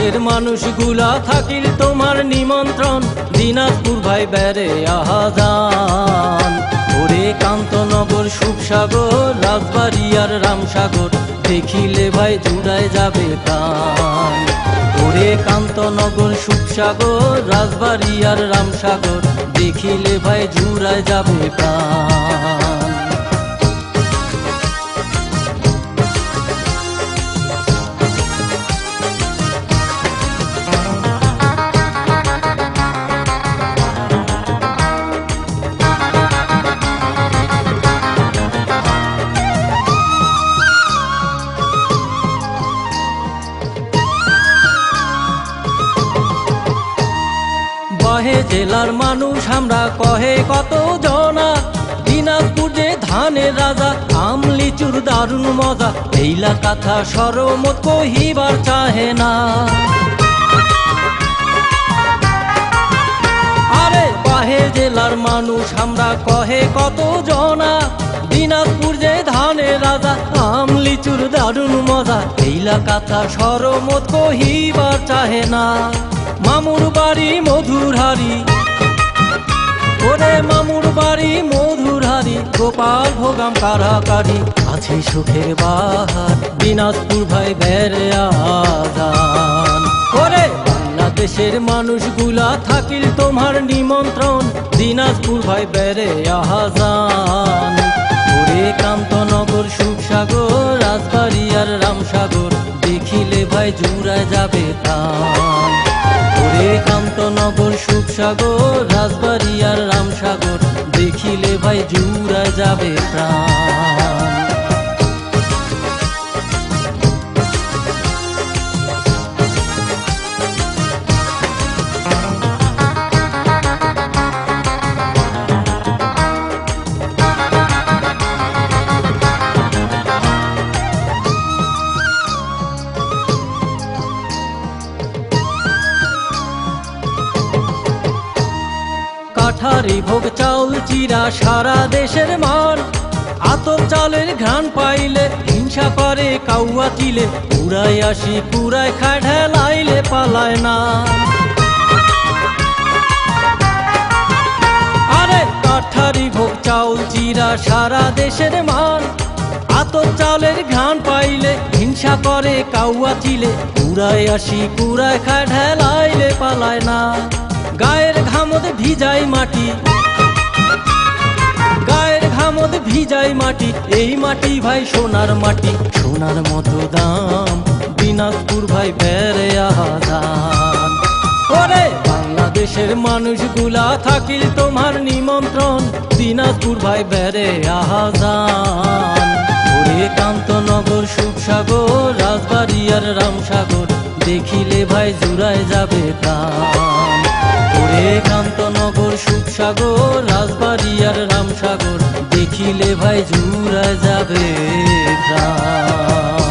দেশের মানুষগুলা থাকিল তোমার নিমন্ত্রণ, দিনাজপুর ভাই বেড়ে আহাজান। ওরে কান্তনগর সুখসাগর রাজবাড়ি আর রামসাগর, দেখিলে ভাই জুড়ায় যাবে প্রাণ। ওরে কান্তনগর সুখসাগর রাজবাড়ি আর রামসাগর, দেখিলে ভাই জুড়ায় যাবে প্রাণ। জেলার মানুষ আমরা কহে কত জনা, দিনাজপুর যে ধানের রাজা, আম লিচুর দারুণ মজা, এইলা কথা সরমত কহিবার চাহে না। আরে বাহে জেলার মানুষ আমরা কহে কত জনা, দিনাজপুর যে ধানের রাজা, আম লিচুর দারুণ মজা, এইলা কথা সরমত কহিবার চাহে না। মামুর বাড়ি মধুরহারি, ওরে মামুর বাড়ি মধুরহারি, গোপাল ভোগাম কারাকারি, আছে সুখের বাহার, দিনাজপুর ভাই বেড়ে আজান। ওরে বাংলাদেশের মানুষগুলা থাকিল তোমার নিমন্ত্রণ, দিনাজপুর ভাই বেড়ে আজান। ওরে কান্তনগর সুখসাগর রাজবাড়ি আর রামসাগর, দেখিলে ভাই জুড়ায় যাবে প্রাণ। ওরে কান্তনগর সুখসাগর রাজবাড়ি আর রামসাগর, দেখিলে ভাই জুড়ায় যাবে প্রাণ। কাঠারি ভোগ চাউল চিরা সারা দেশের মান, আতপ চালের ঘ্রাণ পাইলে হিংসা করে কাউয়া চিলে, পুরাই আসি পুরাই খায় ঢেলাইলে পালায় না। আরে কাঠারি ভোগ চাউল চিরা সারা দেশের মান, আতপ চালের ঘ্রাণ পাইলে হিংসা করে কাউয়া চিলে, পুরাই আসি পুরাই খায় ঢেলাইলে পালায় না। গায়ের ঘামদ ভিজাই মাটি, গায়ের ঘামদ ভিজাই মাটি, এই মাটি ভাই সোনার মাটি, সোনার মতো দাম, দিনাজপুর ভাই বেড়ে আজান। ওরে বাংলাদেশের মানুষগুলা থাকিল তোমার নিমন্ত্রণ, দিনাজপুর ভাই বেড়ে আজান। ওরে কান্তনগর সুখসাগর রাজবাড়ি আর রামসাগর, দেখিলে ভাই জুড়ায় যাবে প্রাণ। ওরে কান্তনগর সুখসাগর রাজবাড়ি আর রামসাগর, দেখিলে ভাই জুড়ায় যাবে প্রাণ।